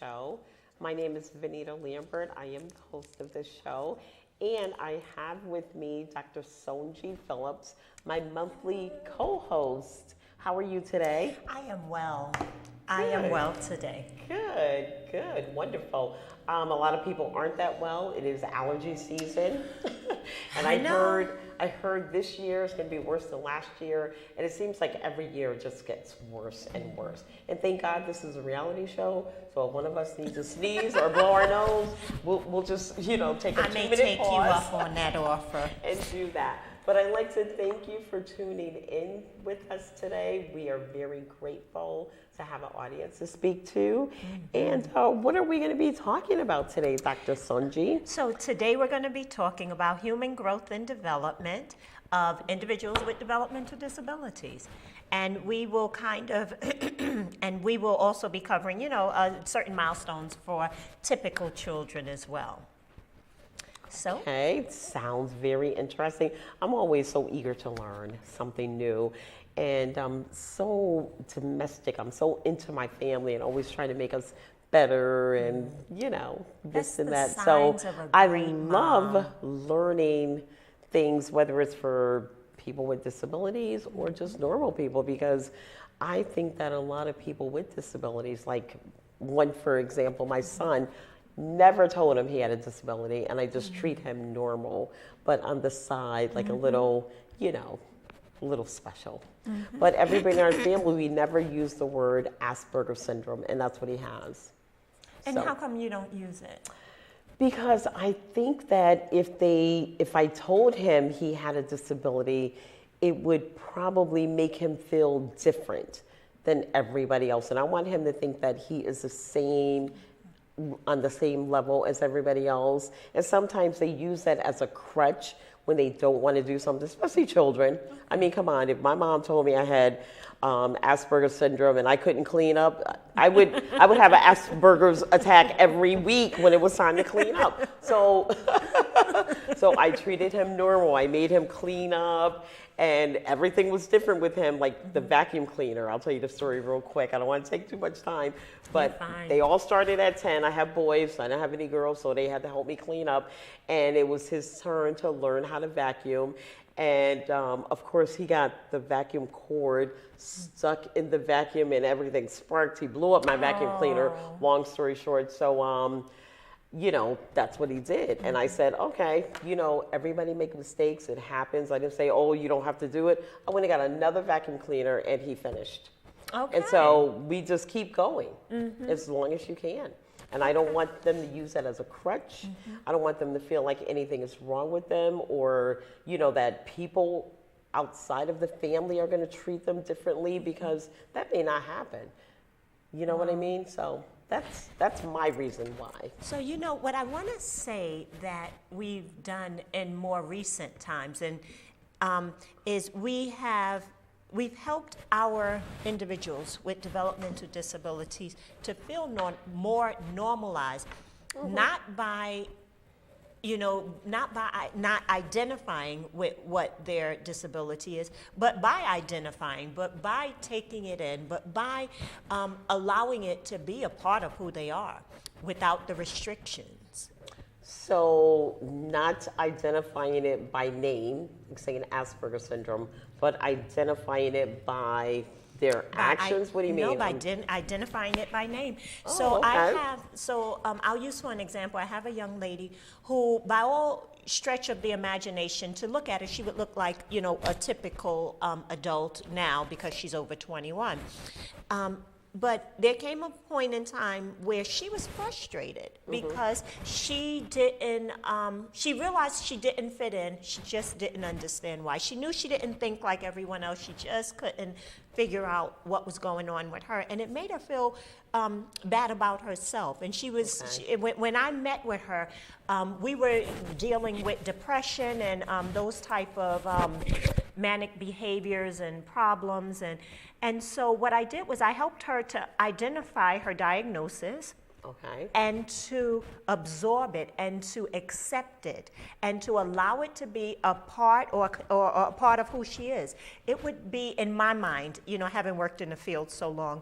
show. My name is Vanita Lambert. I am the host of this show. And I have with me Dr. Sonji Phillips, my monthly co-host. How are you today? I am well. I am well today. Good, wonderful. A lot of people aren't that well. It is allergy season. And I heard this year is going to be worse than last year. And it seems like every year it just gets worse and worse. And thank God this is a reality show. So if one of us needs to sneeze or blow our nose, we'll just, take a 2-minute pause. I may take you up on that offer. And do that. But I'd like to thank you for tuning in with us today. We are very grateful to have an audience to speak to. And what are we going to be talking about today, Dr. Sonji? So today we're going to be talking about human growth and development of individuals with developmental disabilities. And we will and we will also be covering, certain milestones for typical children as well. So. Okay, sounds very interesting. I'm always so eager to learn something new. And I'm so domestic. I'm so into my family and always trying to make us better and, this and that. So I love learning things, whether it's for people with disabilities or just normal people, because I think that a lot of people with disabilities, like one, for example, my son, never told him he had a disability, and I just treat him normal, but on the side, like a little, a little special. But everybody in our family, we never use the word Asperger's syndrome, and that's what he has. And how come you don't use it? Because I think that if I told him he had a disability, it would probably make him feel different than everybody else. And I want him to think that he is on the same level as everybody else. And sometimes they use that as a crutch when they don't want to do something, especially children. I mean, come on, if my mom told me I had Asperger's syndrome and I couldn't clean up, I would have an Asperger's attack every week when it was time to clean up. So I treated him normal. I made him clean up, and everything was different with him, like the vacuum cleaner. I'll tell you the story real quick. I don't want to take too much time, but they all started at 10. I have boys, I don't have any girls, so they had to help me clean up. And it was his turn to learn how to vacuum. And of course, he got the vacuum cord stuck in the vacuum and everything sparked. He blew up my vacuum cleaner, long story short. So, that's what he did. And I said, okay, everybody make mistakes. It happens. I didn't say, oh, you don't have to do it. I went and got another vacuum cleaner, and he finished. Okay. And so we just keep going as long as you can. And I don't want them to use that as a crutch. I don't want them to feel like anything is wrong with them, or, that people outside of the family are going to treat them differently, because that may not happen. You know what I mean? So that's my reason why. So what I want to say that we've done in more recent times, and is we've helped our individuals with developmental disabilities to feel more normalized, not by not identifying with what their disability is, but by taking it in, but by allowing it to be a part of who they are without the restrictions. So not identifying it by name, saying Asperger's syndrome, but identifying it by their actions? What do you mean? No, by identifying it by name. I'll use for an example, I have a young lady who, by all stretch of the imagination, to look at her, she would look like, a typical adult now, because she's over 21. But there came a point in time where she was frustrated because she realized she didn't fit in. She just didn't understand why. She knew she didn't think like everyone else. She just couldn't figure out what was going on with her. And it made her feel bad about herself. And when I met with her, we were dealing with depression and those type of manic behaviors and problems. And so what I did was I helped her to identify her diagnosis, and to absorb it and to accept it and to allow it to be a part or a part of who she is. It would be, in my mind, having worked in the field so long,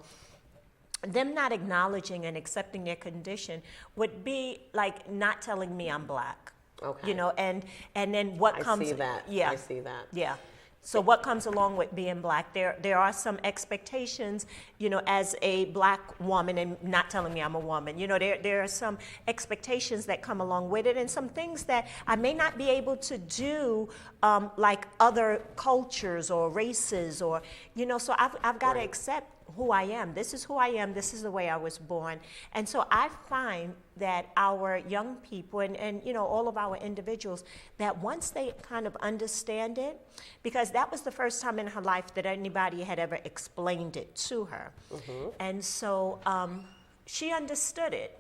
them not acknowledging and accepting their condition would be like not telling me I'm black. Okay. You know, and then what comes. I see that. Yeah. I see that. Yeah. So what comes along with being black? There are some expectations, you know, as a black woman, and not telling me I'm a woman. You know, there are some expectations that come along with it, and some things that I may not be able to do, like other cultures or races, or, you know. So I've got to accept who I am. This is who I am. This is the way I was born. And so I find that our young people and you know, all of our individuals, that once they kind of understand it, because that was the first time in her life that anybody had ever explained it to her. And so she understood it.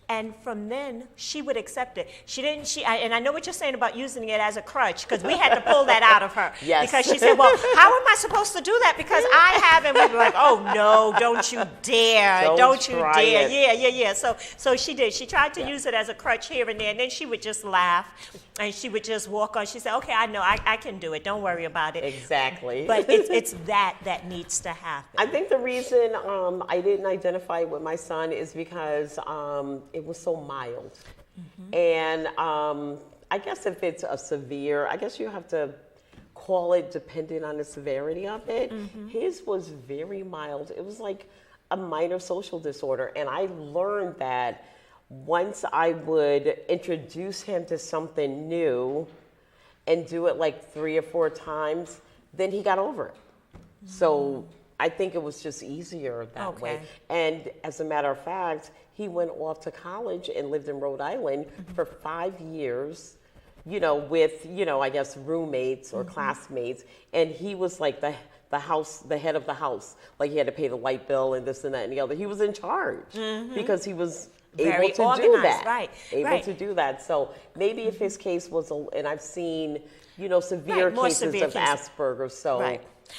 And from then, she would accept it. And I know what you're saying about using it as a crutch, because we had to pull that out of her. Yes. Because she said, well, how am I supposed to do that? Because I haven't. We were like, oh, no, don't you dare. Don't you dare. It. Yeah. So she did. She tried to use it as a crutch here and there, and then she would just laugh, and she would just walk on. She said, okay, I know. I can do it. Don't worry about it. Exactly. But it's that needs to happen. I think the reason I didn't identify with my son is because it was so mild. And I guess if it's a severe, I guess you have to call it depending on the severity of it. His was very mild. It was like a minor social disorder. And I learned that once I would introduce him to something new and do it like 3 or 4 times, then he got over it. So I think it was just easier that way. And as a matter of fact, he went off to college and lived in Rhode Island for 5 years, you know, with, you know, I guess roommates or classmates. And he was like the head of the house. Like he had to pay the light bill and this and that and the other. He was in charge because he was able to do that. Able to do that. So maybe if his case was, and I've seen, you know, severe cases of Asperger's. So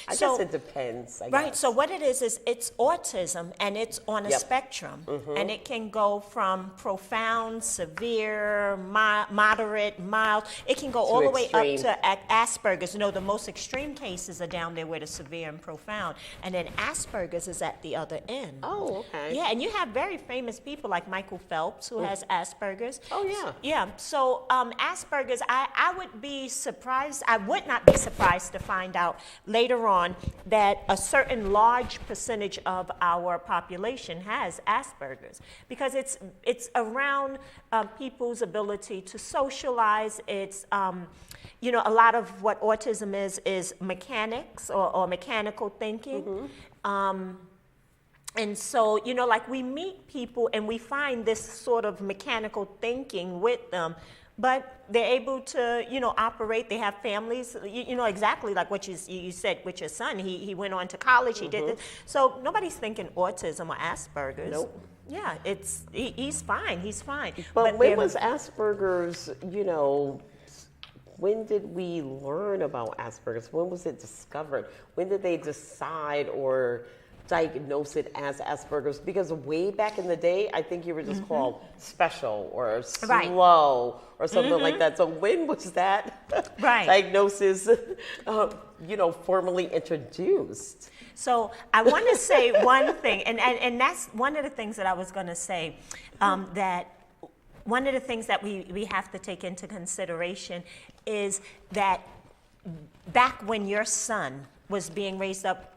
I guess it depends. I guess. So what it is it's autism, and it's on a spectrum, and it can go from profound, severe, moderate, mild. It can go all the way up to Asperger's. You know, the most extreme cases are down there where the severe and profound, and then Asperger's is at the other end. Oh, okay. Yeah, and you have very famous people like Michael Phelps who has Asperger's. Oh, yeah. Yeah. So Asperger's, I would be surprised. I would not be surprised to find out later on that a certain large percentage of our population has Asperger's, because it's around people's ability to socialize. It's you know, a lot of what autism is mechanics or mechanical thinking. And so, you know, like we meet people and we find this sort of mechanical thinking with them, but they're able to, you know, operate. They have families, you know, exactly like what you said with your son. He went on to college, he did this. So nobody's thinking autism or Asperger's. Nope. Yeah, he's fine, he's fine. But when was Asperger's, you know, when did we learn about Asperger's? When was it discovered? When did they decide or diagnose it as Asperger's? Because way back in the day, I think you were just called special or slow or something like that. So when was that diagnosis, you know, formally introduced? So I want to say one thing, and that's one of the things that I was going to say, that one of the things that we have to take into consideration is that back when your son was being raised up,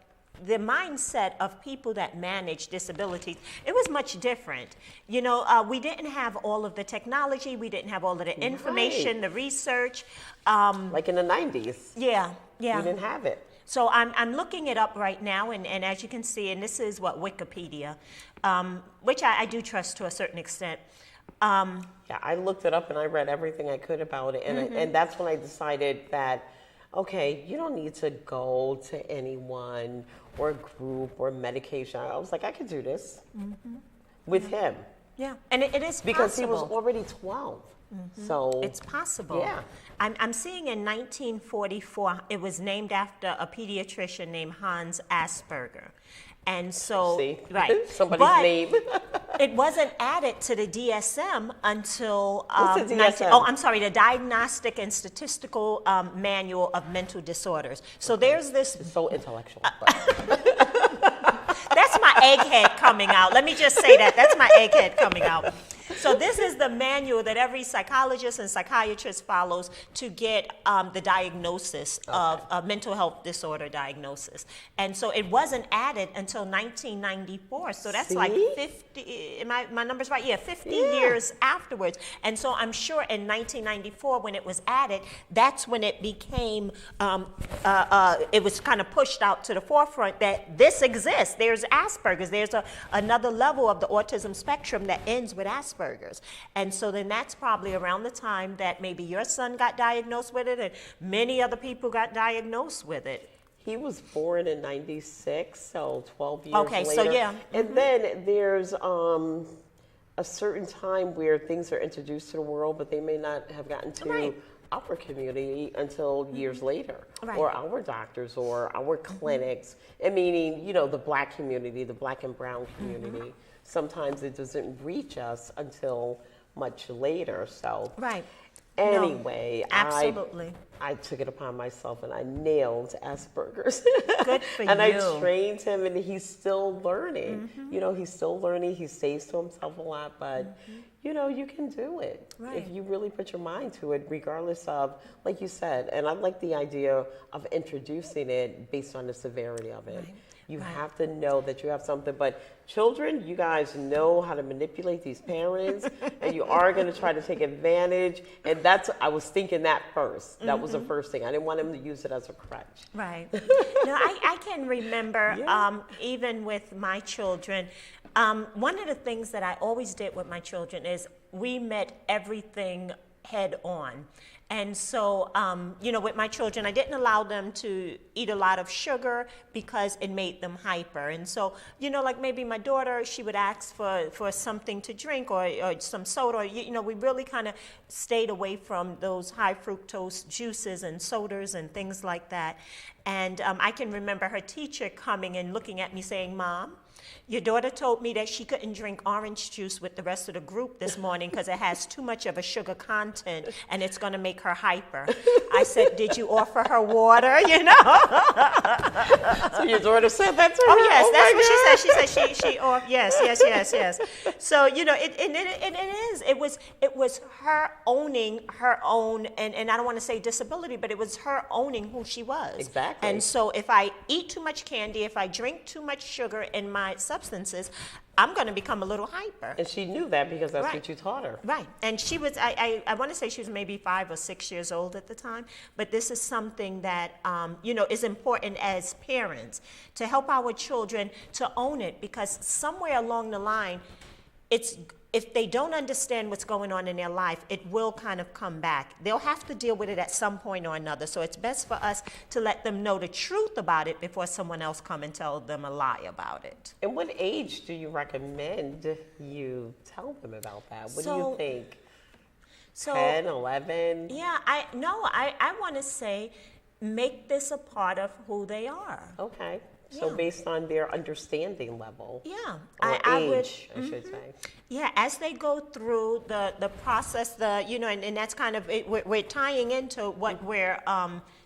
the mindset of people that manage disabilities, it was much different. You know, we didn't have all of the technology, we didn't have all of the information, the research. Like in the 90s. Yeah. We didn't have it. So I'm looking it up right now, and as you can see, and this is what Wikipedia, which I do trust to a certain extent. Yeah, I looked it up and I read everything I could about it, and that's when I decided that, okay, you don't need to go to anyone or group or medication. I was like, I could do this with him. Yeah, and it is because possible. he was already 12. So it's possible. Yeah. I'm seeing in 1944, it was named after a pediatrician named Hans Asperger. And so, somebody's name. It wasn't added to the DSM until What's the DSM? The Diagnostic and Statistical Manual of Mental Disorders. So there's this. It's so intellectual. That's my egghead coming out. Let me just say that. That's my egghead coming out. So this is the manual that every psychologist and psychiatrist follows to get the diagnosis of a mental health disorder diagnosis. And so it wasn't added until 1994. So that's like 50, my number's right? Yeah, 50 years afterwards. And so I'm sure in 1994 when it was added, that's when it became, it was kind of pushed out to the forefront that this exists. There's Asperger's. There's another level of the autism spectrum that ends with Asperger's. And so then that's probably around the time that maybe your son got diagnosed with it and many other people got diagnosed with it. He was born in 96, so 12 years okay, later. So yeah. And then there's a certain time where things are introduced to the world, but they may not have gotten to our community until years later, or our doctors, or our clinics. And meaning, you know, the black community, the black and brown community. Sometimes it doesn't reach us until much later. So anyway, absolutely. I took it upon myself and I nailed Asperger's. Good for and you. I trained him, and he's still learning. You know, he's still learning. He says to himself a lot, but you know, you can do it if you really put your mind to it, regardless of, like you said. And I like the idea of introducing it based on the severity of it. You have to know that you have something, but children, you guys know how to manipulate these parents, and you are going to try to take advantage. And that's, I was thinking that first. That was the first thing. I didn't want him to use it as a crutch. Right. No, I can remember, even with my children, one of the things that I always did with my children is we met everything head on. And so, you know, with my children, I didn't allow them to eat a lot of sugar because it made them hyper. And so, you know, like maybe my daughter, she would ask for something to drink or some soda. Or, you know, we really kind of stayed away from those high fructose juices and sodas and things like that. And I can remember her teacher coming and looking at me saying, "Mom, your daughter told me that she couldn't drink orange juice with the rest of the group this morning because it has too much of a sugar content and it's going to make her hyper." I said, "Did you offer her water?" You know. So your daughter said that to her? Oh yes, that's what she said. She said yes. So you know, it was her owning her own, and I don't want to say disability, but it was her owning who she was. Exactly. And so if I eat too much candy, if I drink too much sugar in my substances, I'm going to become a little hyper. And she knew that because that's what you taught her. Right. And she was, I want to say she was maybe 5 or 6 years old at the time. But this is something that, you know, is important as parents to help our children to own it, because somewhere along the line, if they don't understand what's going on in their life, it will kind of come back. They'll have to deal with it at some point or another. So it's best for us to let them know the truth about it before someone else come and tell them a lie about it. And what age do you recommend you tell them about that? What do you think? 10, 11? Yeah, I want to say make this a part of who they are. Okay. So based on their understanding level. Yeah. Or age, I should say. Yeah, as they go through the process, you know, and that's kind of, we're tying into what we're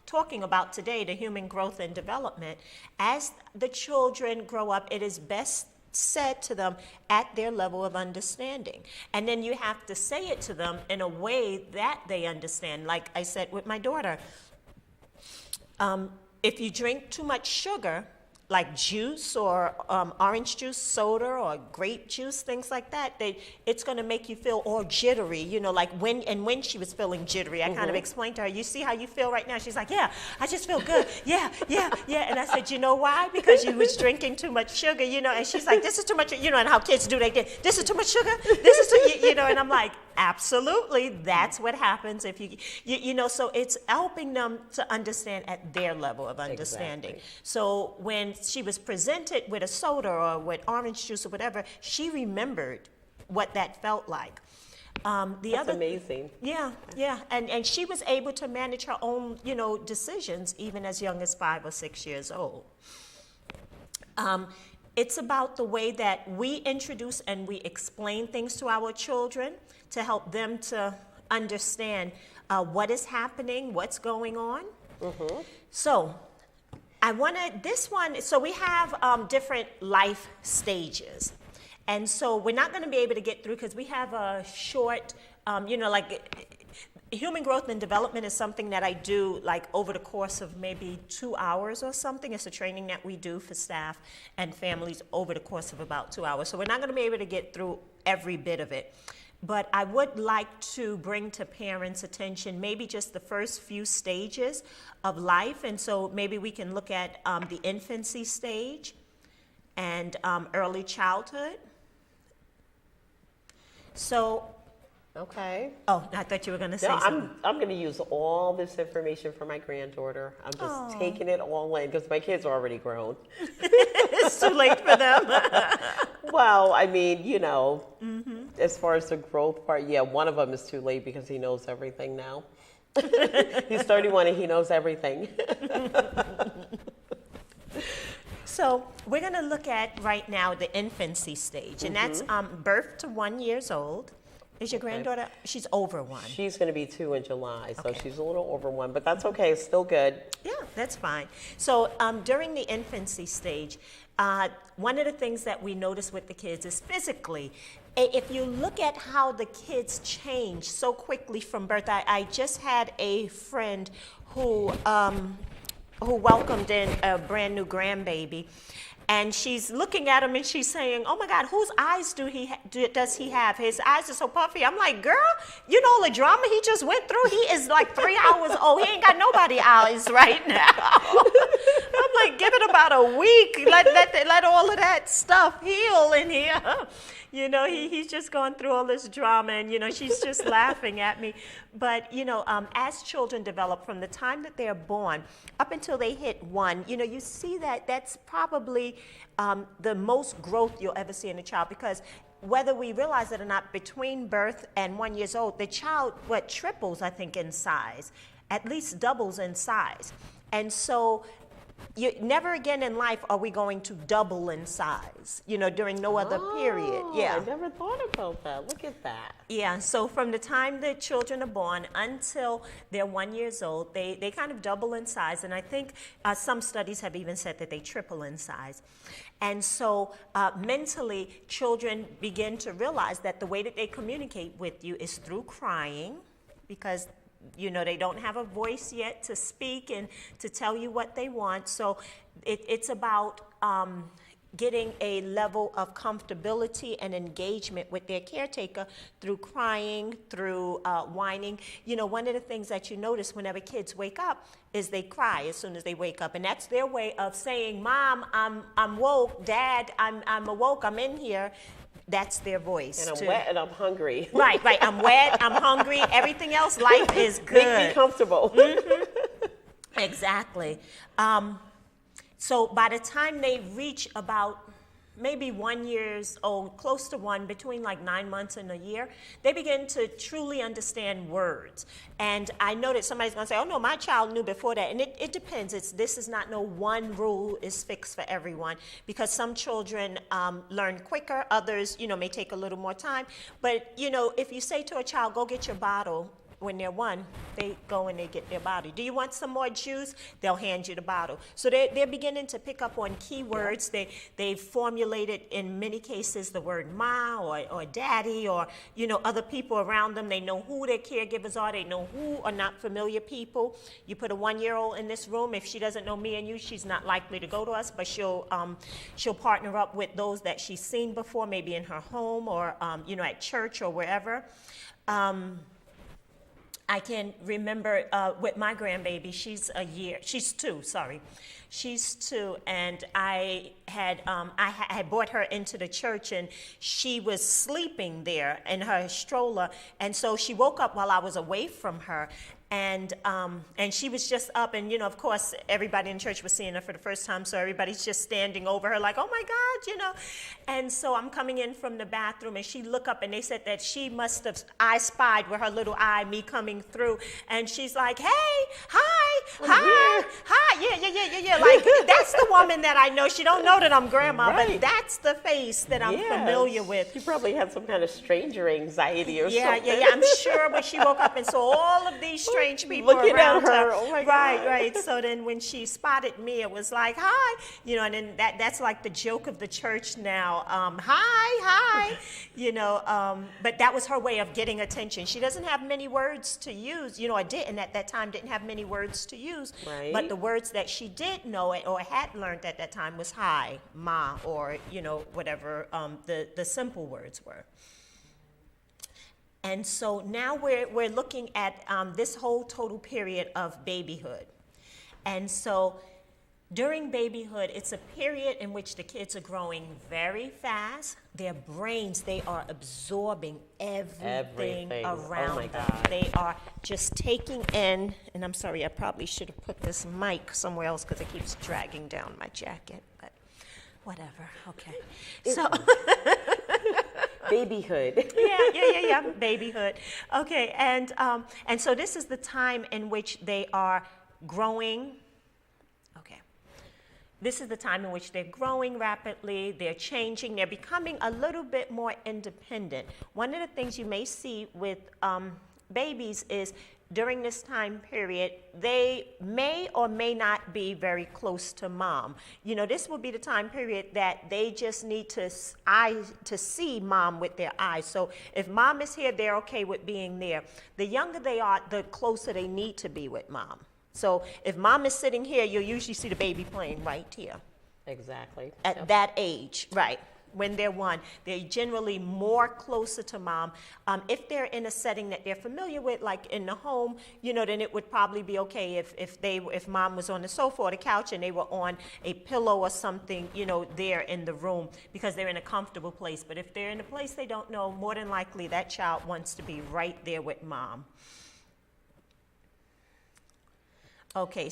talking about today, the human growth and development. As the children grow up, it is best said to them at their level of understanding. And then you have to say it to them in a way that they understand. Like I said with my daughter, if you drink too much sugar, like juice or orange juice, soda, or grape juice, things like that, it's going to make you feel all jittery, you know, like when she was feeling jittery, I kind of explained to her, you see how you feel right now? She's like, yeah, I just feel good. Yeah. And I said, you know why? Because you was drinking too much sugar, you know, and she's like, this is too much, you know, and how kids do, this is too much sugar, this is too, you know, and I'm like, absolutely, that's what happens if you know, so it's helping them to understand at their level of understanding. Exactly. So when she was presented with a soda or with orange juice or whatever, she remembered what that felt like. That's amazing. Yeah, and she was able to manage her own, you know, decisions even as young as 5 or 6 years old. It's about the way that we introduce and we explain things to our children to help them to understand what is happening, what's going on. So this one, so we have different life stages. And so we're not going to be able to get through because we have a short, human growth and development is something that I do like over the course of maybe 2 hours or something. It's a training that we do for staff and families over the course of about 2 hours. So we're not going to be able to get through every bit of it. But I would like to bring to parents' attention maybe just the first few stages of life. And so maybe we can look at the infancy stage and early childhood. So, Okay. oh, I thought you were going to say No, something. I'm going to use all this information for my granddaughter. I'm just taking it all in because my kids are already grown. It's too late for them. Well, I mean, as far as the growth part, yeah, one of them is too late because he knows everything now. He's 31 and he knows everything. So we're going to look at right now the infancy stage, and that's birth to 1 year old. Is your granddaughter? She's over 1. She's going to be 2 in July, so Okay. she's a little over 1, but that's okay. It's still good. Yeah, that's fine. So during the infancy stage, one of the things that we notice with the kids is physically. If you look at how the kids change so quickly from birth, I just had a friend who welcomed in a brand new grandbaby. And she's looking at him and she's saying, "Oh my God, whose eyes does he have? His eyes are so puffy." I'm like, "Girl, you know the drama he just went through? He is like 3 hours old. He ain't got nobody eyes right now." I'm like, "Give it about a week. Let all of that stuff heal in here." He's just going through all this drama, and she's just laughing at me. But as children develop from the time that they're born up until they hit 1, you see that's probably the most growth you'll ever see in a child, because whether we realize it or not, between birth and 1 year old, the child triples, I think, in size, at least doubles in size, and so. Never again in life are we going to double in size, during no other period. Yeah. I never thought about that. Look at that. Yeah, so from the time the children are born until they're 1 year old, they kind of double in size. And I think some studies have even said that they triple in size. And so mentally, children begin to realize that the way that they communicate with you is through crying, because they don't have a voice yet to speak and to tell you what they want. So it's about getting a level of comfortability and engagement with their caretaker through crying, through whining. One of the things that you notice whenever kids wake up is they cry as soon as they wake up. And that's their way of saying, "Mom, I'm woke. Dad, I'm awoke. I'm in here." That's their voice. And I'm wet and I'm hungry. Right. I'm wet, I'm hungry. Everything else, life is good. Make me comfortable. Exactly. So by the time they reach about maybe 1 year old, close to 1, between like 9 months and a year, they begin to truly understand words. And I know that somebody's going to say, "Oh no, my child knew before that." And it depends. This is not no one rule is fixed for everyone, because some children learn quicker, others, may take a little more time. But, if you say to a child, "Go get your bottle," when they're 1, they go and they get their bottle. "Do you want some more juice?" They'll hand you the bottle. So they're beginning to pick up on keywords. They've formulated, in many cases, the word "ma" or "daddy," or, other people around them. They know who their caregivers are. They know who are not familiar people. You put a 1 year old in this room, if she doesn't know me and you, she's not likely to go to us, but she'll partner up with those that she's seen before, maybe in her home or, at church or wherever. I can remember with my grandbaby, she's 2, She's 2, and I had brought her into the church, and she was sleeping there in her stroller, and so she woke up while I was away from her. And she was just up, and of course everybody in church was seeing her for the first time, so everybody's just standing over her like, "Oh my God," And so I'm coming in from the bathroom, and she looked up, and they said that she must have spied with her little eye me coming through, and she's like, "Hey, hi, Here." hi, yeah. Like, that's the woman that I know. She don't know that I'm grandma, Right. but that's the face that I'm familiar with. She probably had some kind of stranger anxiety or something. Yeah. I'm sure when she woke up and saw all of these strange people Looking around at her. her. Oh my Right. God. So then when she spotted me, it was like, hi. You know, and then that's like the joke of the church now. Hi. You know, but that was her way of getting attention. She doesn't have many words to use. You know, I didn't at that time, didn't have many words to use. Right. But the words that she did know or had learned at that time was hi, ma, or, you know, whatever the simple words were. And so now we're looking at this whole total period of babyhood. And so during babyhood, it's a period in which the kids are growing very fast. Their brains, they are absorbing everything around Oh my them. God. They are just taking in, and I'm sorry, I probably should have put this mic somewhere else because it keeps dragging down my jacket, but whatever, okay. So, Babyhood. yeah, babyhood. Okay, and so this is the time in which they are growing. Okay. This is the time in which they're growing rapidly, they're changing, they're becoming a little bit more independent. One of the things you may see with babies is during this time period, they may or may not be very close to mom. You know, this will be the time period that they just need to see mom with their eyes. So if mom is here, they're okay with being there. The younger they are, the closer they need to be with mom. So if mom is sitting here, you'll usually see the baby playing right here. Exactly. At that age, right, when they're one. They're generally more closer to mom. If they're in a setting that they're familiar with, like in the home, you know, then it would probably be okay if mom was on the sofa or the couch and they were on a pillow or something, you know, there in the room because they're in a comfortable place. But if they're in a place they don't know, more than likely that child wants to be right there with mom. Okay.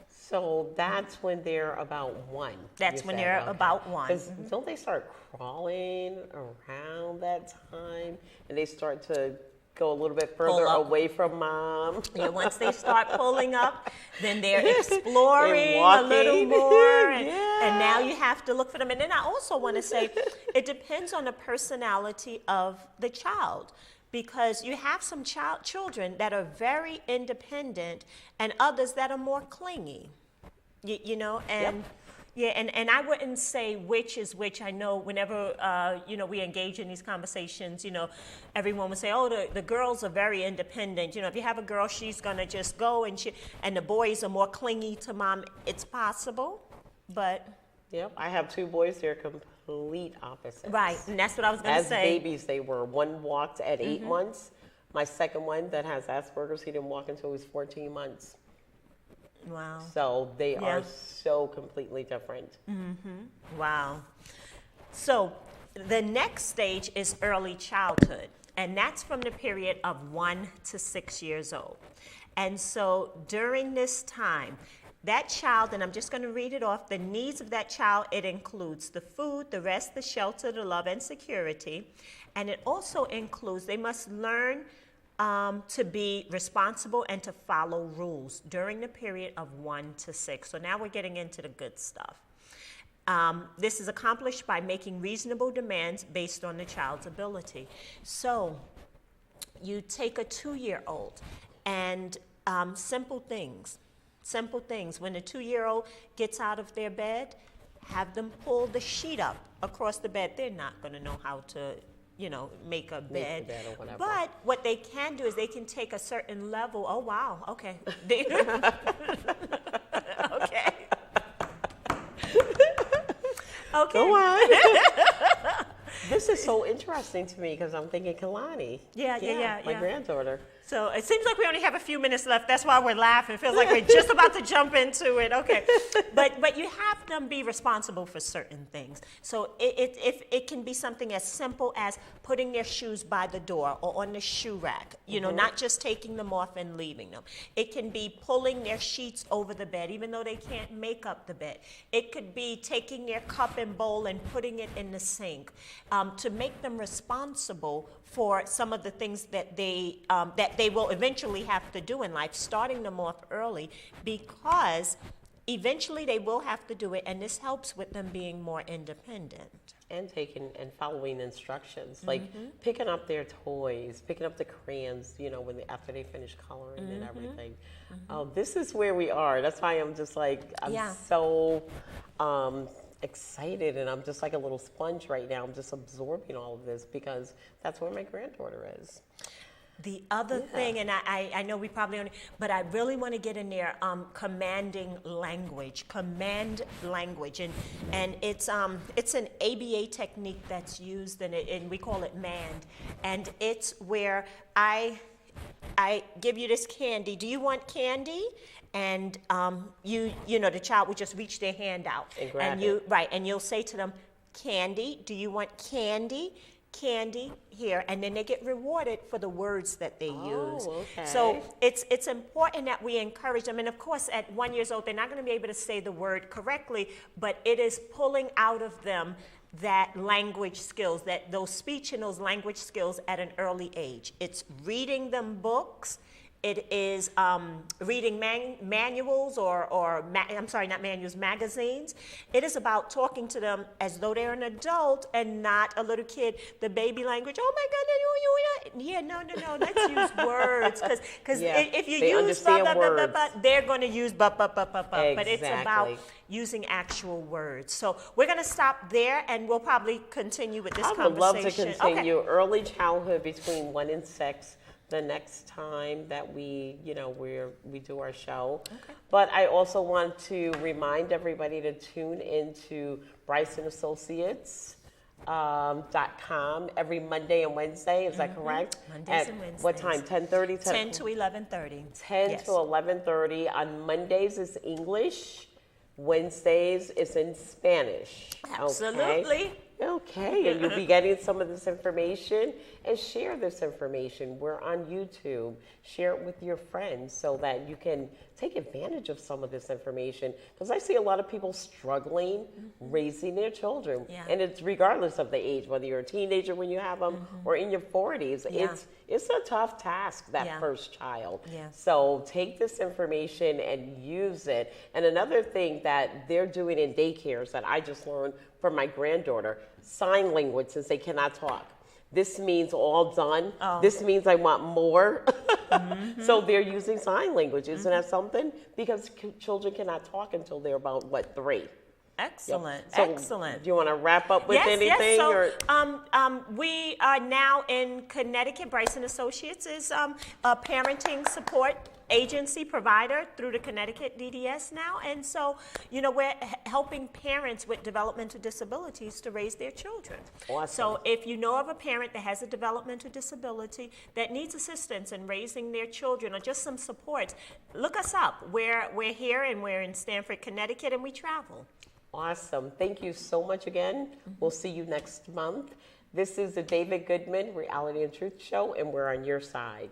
So that's when they're about one. That's you when said, they're okay. about one. 'Cause don't they start crawling around that time? And they start to go a little bit further Pull up. away from mom? Yeah, once they start pulling up, then they're exploring And a little walking. more. Yeah. And now you have to look for them. And then I also want to say it depends on the personality of the child. Because you have some children that are very independent and others that are more clingy, you know, and Yep. yeah, and I wouldn't say which is which. I know whenever, you know, we engage in these conversations, you know, everyone would say, oh, the girls are very independent. You know, if you have a girl, she's going to just go and the boys are more clingy to mom. It's possible, but. Yep, I have two boys. They're complete opposites. Right, and that's what I was going to As say. babies, they were. One walked at 8 months. My second one that has Asperger's, he didn't walk until he was 14 months. Wow. So they Yeah. are so completely different. Wow. So the next stage is early childhood, and that's from the period of 1 to 6 years old. And so during this time, that child, and I'm just going to read it off, the needs of that child, it includes the food, the rest, the shelter, the love, and security. And it also includes, they must learn to be responsible and to follow rules during the period of 1 to 6. So now we're getting into the good stuff. This is accomplished by making reasonable demands based on the child's ability. So you take a 2-year-old and simple things. When a 2-year-old gets out of their bed, have them pull the sheet up across the bed. They're not going to know how to, you know, make a bed. the bed or whatever. But what they can do is they can take a certain level. Oh, wow. Okay. Okay. Okay. Go on. This is so interesting to me because I'm thinking Kalani. Yeah. My granddaughter. So it seems like we only have a few minutes left. That's why we're laughing. It feels like we're just about to jump into it. Okay. But you have them be responsible for certain things. So it can be something as simple as putting their shoes by the door or on the shoe rack, you know, not just taking them off and leaving them. It can be pulling their sheets over the bed, even though they can't make up the bed. It could be taking their cup and bowl and putting it in the sink, to make them responsible for some of the things that they will eventually have to do in life, starting them off early, because eventually they will have to do it, and this helps with them being more independent. And taking and following instructions, like picking up their toys, picking up the crayons, you know, after they finish coloring and everything. This is where we are. That's why I'm just like, I'm so excited, and I'm just like a little sponge right now. I'm just absorbing all of this because that's where my granddaughter is. The other thing, and I know we probably only, but I really want to get in there, command language, and it's an ABA technique that's used, and we call it MAND, and it's where I give you this candy. Do you want candy? And you know, the child will just reach their hand out, and you and you'll say to them, "Candy? Do you want candy?" Candy here, and then they get rewarded for the words that they use. Okay. So it's important that we encourage them, and of course at 1 year old they're not going to be able to say the word correctly, but it is pulling out of them that language skills, that those speech and those language skills at an early age. It's reading them books. It is reading manuals not manuals, magazines. It is about talking to them as though they're an adult and not a little kid. The baby language, oh my God, no, let's use words. Because if you use they're going to use Exactly. But it's about using actual words. So we're going to stop there, and we'll probably continue with this conversation. I would love to continue early childhood between 1 and 6. The next time that we do our show. Okay. But I also want to remind everybody to tune into BrysonAssociates.com every Monday and Wednesday. Is that correct? Mondays and Wednesdays. What time? 10:30? 10 to 11:30. 10 to 11:30. On Mondays is English. Wednesdays is in Spanish. Absolutely. Okay, and you'll be getting some of this information, and share this information. We're on YouTube. Share it with your friends so that you can take advantage of some of this information, because I see a lot of people struggling raising their children, and it's regardless of the age, whether you're a teenager when you have them or in your 40s. It's a tough task, that first child. So take this information and use it. And another thing that they're doing in daycares that I just learned from my granddaughter, sign language, since they cannot talk. This means all done. This means I want more. So they're using sign language. Isn't that something? Because children cannot talk until they're about, 3? Excellent, So excellent. Do you want to wrap up with anything? Yes. So we are now in Connecticut. Bryson Associates is a parenting support agency provider through the Connecticut DDS now. And so, we're helping parents with developmental disabilities to raise their children. Awesome. So if you know of a parent that has a developmental disability that needs assistance in raising their children or just some support, look us up. We're here, and we're in Stamford, Connecticut, and we travel. Awesome. Thank you so much again. We'll see you next month. This is the David Goodman Reality and Truth Show, and we're on your side.